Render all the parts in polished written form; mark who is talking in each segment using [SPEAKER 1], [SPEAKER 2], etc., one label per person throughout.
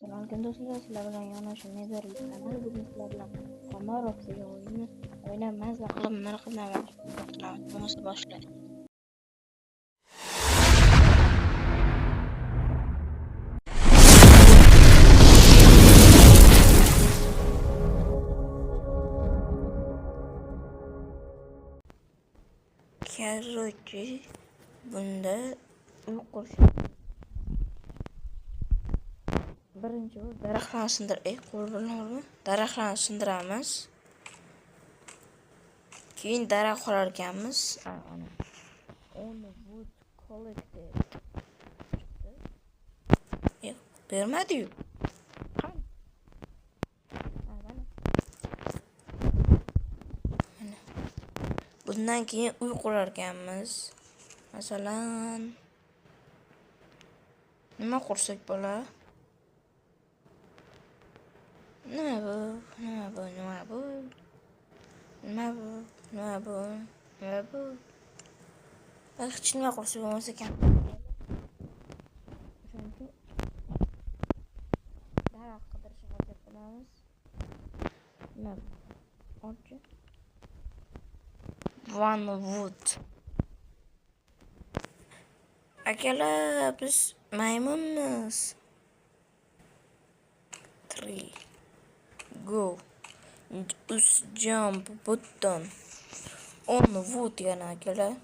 [SPEAKER 1] Salom do'stlar, sizlar bilan yonashib Netherlands. Bugun sizlar bilan Komarov degan o'yinni o'ynab mazza qilib nima qilamiz. Bo'lmasa boshlaylik. Короче, bunda uy qurish. Birinchi daraxtlarni sindiramiz. Keyin daraxt qolarkanmiz. Onu wood collected. Bermadi-yu. Bundan keyin uy qurarkanmiz. Masalan, nima qursak bo'la? Nima bu? Hech nima qursak bo'lmas ekan. Chunki daraxt qidirishga harakat qilamiz. Nima bu? One wood. Akalar, biz maymunmiz. 3 go. Jump button. On wood yana akalar.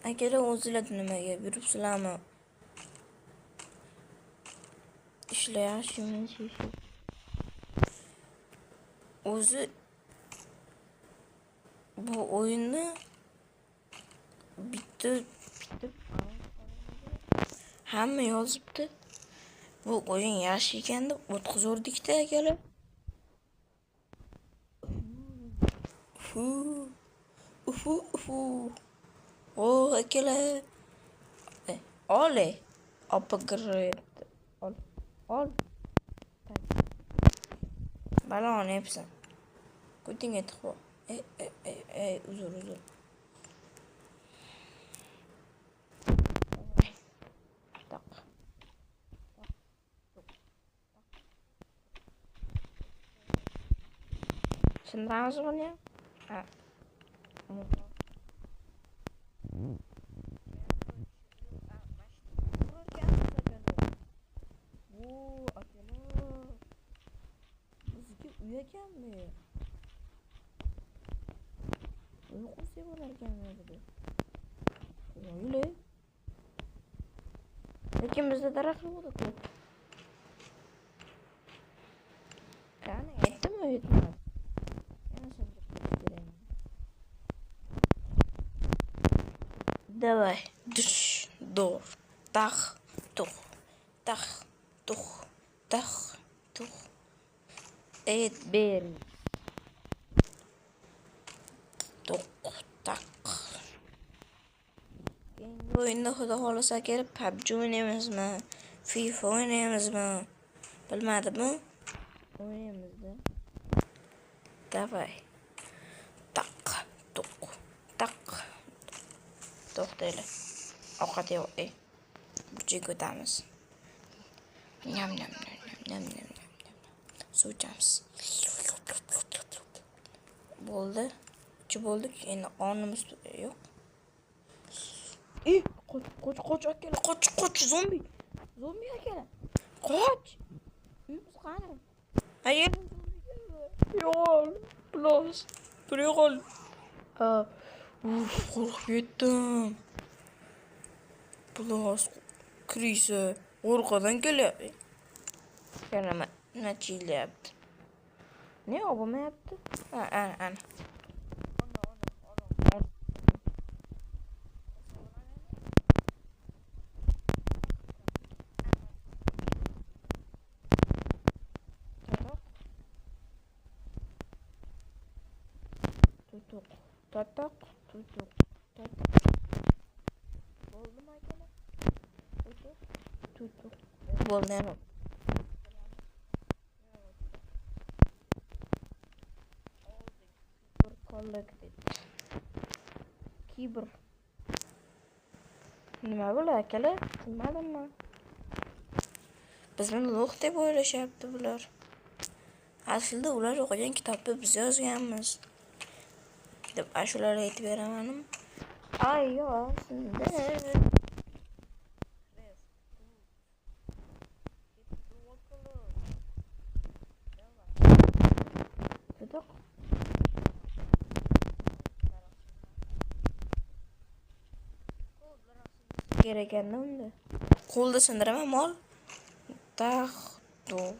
[SPEAKER 1] Akalar, o'zinglar nimaga yuribsizlarmi? Ishlayapsizmi? O'zi bu o'yinni bitib hamma yozibdi. Bu o'yin yaxshi ekan deb o'tkazordik-da akalar. O akalar. Ole. Upgrade. Ol. Balon hepsi. Kutinga tiqo. Uzr. Sindiramiz buni. Bizga uy ekanmi? Uy qursa bo'larkanmi bu? Yo'q. Lekin bizda daraxt yo'q. Qani, aytdimmi? Давай. Дор. Тах. Тух. Бери. Тух. Так. Endi o'yinda xudo xolasa kelib PUBG o'ynaymizmi? FIFA o'ynaymizmi? Bilmadimmi? O'ynaymiz-da. Давай. Tak. To'xtaylik. Ovqat yo'q. Burchak o'tamiz. Nyam. Suv ichamiz. Bo'ldi. Bo'ldik. Endi qornimiz yo'q. Qoch akalar, qoch zombi akalar. Qoch. Uyimiz qani? Ayer yo'q. Plus. Qo'rqib ketdim. Plus krisa orqadan kelyapti. Yana nima chilyapti? Ne olmayapti? Ana. Tutuq. Bo'ldimi akalar? Tutuq. Bo'ldi. Collected. Kibr. Nima bo'lar akalar? Bilmadimmi? Bizni ulug' deb o'ylashyapti bular. Aslida ular o'qigan kitobda biz yozganmiz deb ashulalar aytib beraman. Ayyo, sizda kerak ekanda unda. Qo'lda sindiraman mol. Tax, turuq,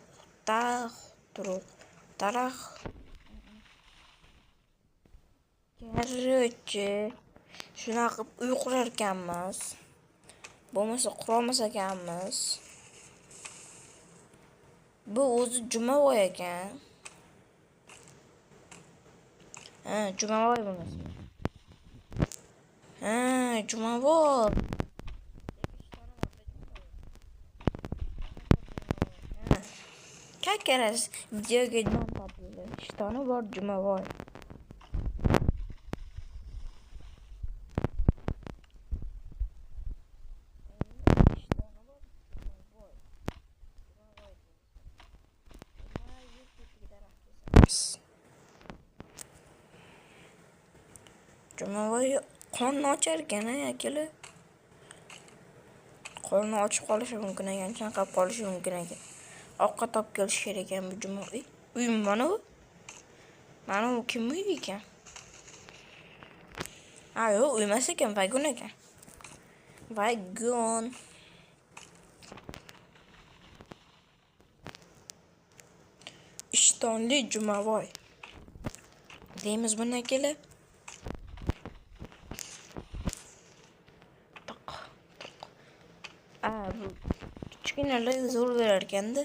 [SPEAKER 1] tarax. Короче, shunaqa qilib uy qurar ekanmiz. Bo'lmasa qurolmas ekanmiz. Bu o'zi Jumavoy ekan. Jumavoy bo'lmasa. Jumavoy. Как раз videoga nom topildi. Ishtoni bor Jumavoy. Jumavoy qorni ochar ekan, akili. Qorni ochib qolishi mumkin ekan, chanqab qolishi mumkin ekan. Ovqat olib kelish kerak ekan bu Jumavoy. Uyim mana bu. Mana bu kim uy ekan? Yo'q, uymas ekan, vagon ekan. Vagon. Ishtonli Jumavoy. Deymiz bundan kelib. Bu kichkinalar zo'r bo'lar ekanda,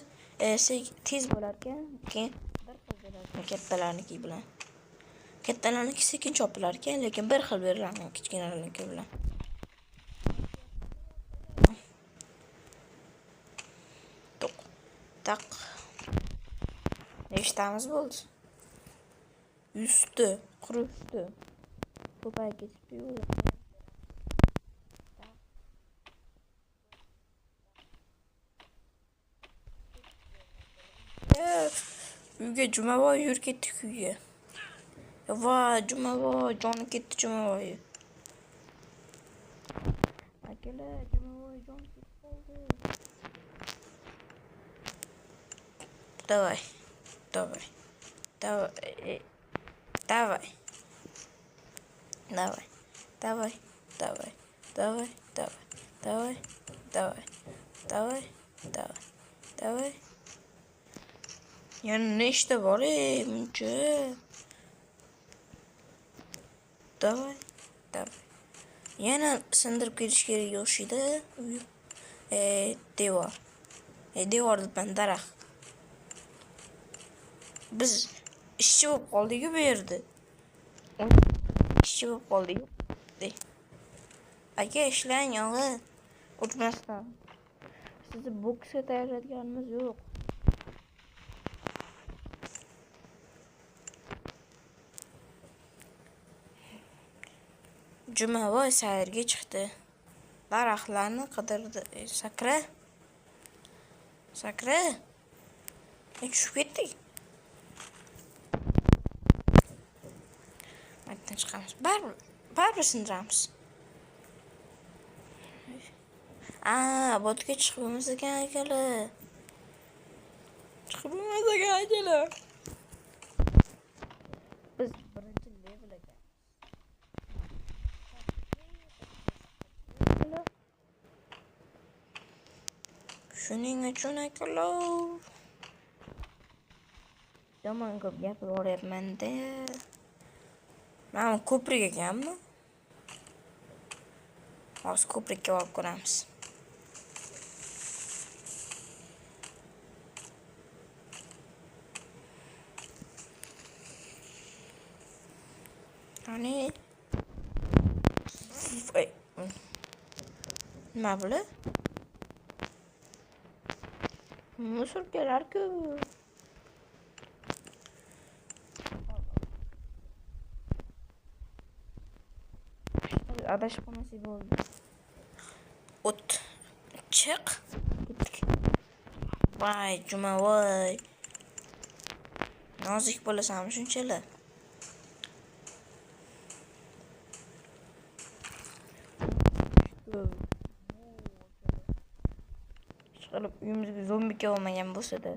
[SPEAKER 1] tez bo'lar ekan, keyin bir xil bo'lar ekan kattalarniki bilan. Kattalarniki sekin chopilar ekan, lekin bir xil beriladi kichkinalarniki bilan. Toq, taq. Nechtamiz bo'ldi? Usti, quruqdi. Ko'payib ketibdi. Uyga Jumavoy yur ketdik uyga. Voy, Jumavoy, joni ketdi Jumavoy. Akalar, Jumavoy joni ketib qoldi. Давай. Давай. Давай. Давай. Давай. Давай. Давай. Давай. Давай. Давай. Давай. Давай. Давай. Yani ne işte var muncha. Davay. Davay. Yana sindirib kelish kerak o'shida. Devor. Devor deb daraxt. Biz ishchi bo'lib qoldik bu yerda. Ishchi bo'lib qoldik. Aka ishlang yog'i. O'tmasdan. Sizni boksga tayyorlayotganimiz yo'q. Jumavoy sayrga chiqdi. Daraxtlarni qidirdi. Sakra. Tushib ketdik. Maktabdan chiqamiz. Baribir sindiramiz. Botga chiqibimiz ekan akalar. Biz birinchi level ekan. Shuning uchun akalar. Yomon ko'p gapirib yuboryapman-da. Mana ko'prik ekanmi? Hozir ko'prikka olib ko'ramiz. Ani nima bu? Musorkalar-ku. Adashib qolmasak bo'ldi. O't chiq. Ketdik. Voy, Juma voy. Nozik bo'lasan shunchalar. Chiqilib uyimizga zombi kelmagan bo'lsa-da.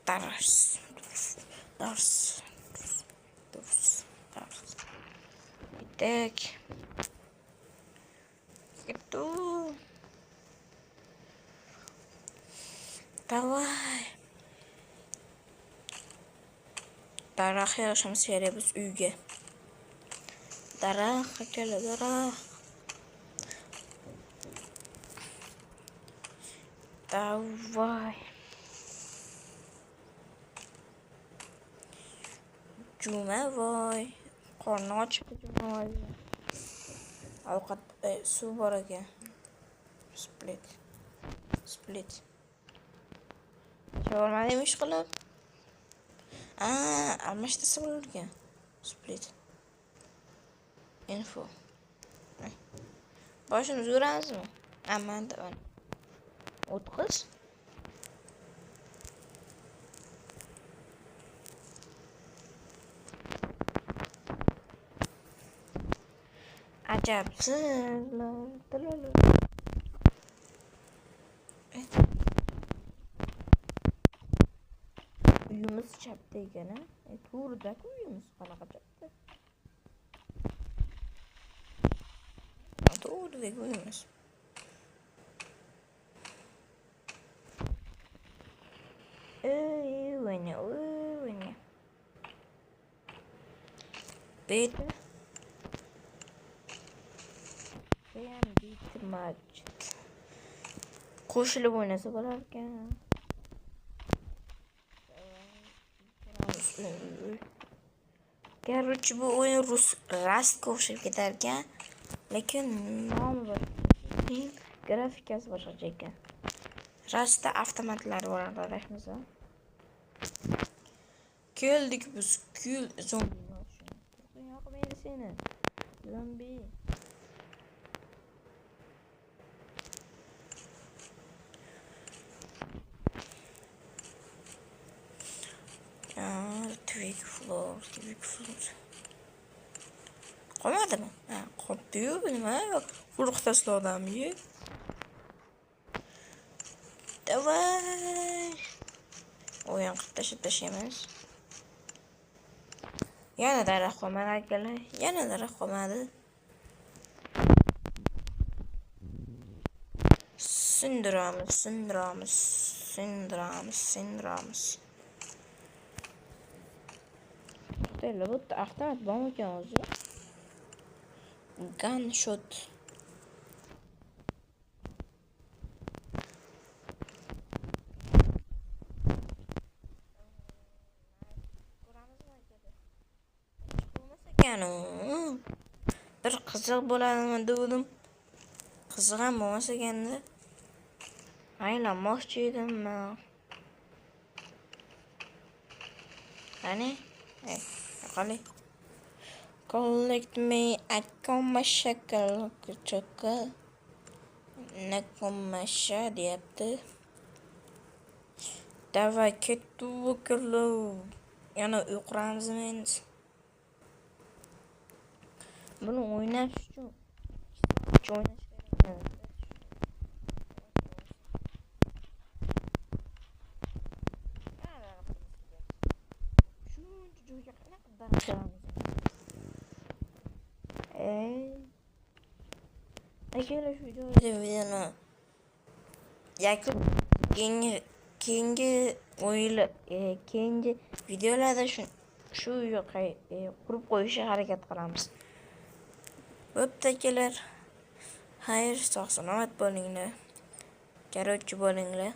[SPEAKER 1] Dars. Dars. Dars. Dars. Itek. Itu. Давай. Daraxt yashamiz kerak biz uyga. Daraxt akala daraxt. Давай. Juma voy. Qorni ochib juma voy. Ovqat suv bor ekan. Split. Split. Shawarma ish qilib. Almashtirsa bo'larkan. Split. Info. Boshini uzguramizmi? Amanda. 30. Ajabsizlar. Uyimiz chapda ekan, to'g'rida-ku uyimiz qanaqa chapda? To'g'ridagi uyimiz. Oyna. Beta. Majid. Qo'shilib o'ynasa bo'lar ekan. Короче, bu o'yin Rustga o'xshab ketar ekan, lekin nomi bor. Grafikasi boshqacha ekan. Rustda avtomatlar bor, adashmasa. Keldik biz, zombi. Yoqmaydi seni. Zombi. Twig floor. Qolmadimi? Qoldi-yu, nima? Quruq tashlodammi? Davay. O'yin qilib tashlaymiz. Yana daraxt qolmadi akalar. Yana daraxt qolmadi. Sindiramiz. Böyle bu avtomat bomba ekan o'zi. Gunshot. Bir qiziq bo'ladimi dedim. Qiziq ham bo'lmasa ekanda. Aylanmoqchi edim men. Qani? Qani? Collect me akoma shakal kuchaka. Nakomasha deyapti. Davay ketdi o'kirlar. Yana uyquramizmi endi? Bunu oynash uchun o'ynash kerak. Shuncha joyga qanaqa daraxtlarimiz? Akalar shu videoni keyingi o'yinlar, keyingi videolarda shu yoqqa qurib qo'yishga harakat qilamiz. Bo'pti akalar. Xayr, sog' salomat bo'linglar. Garovchi bo'linglar.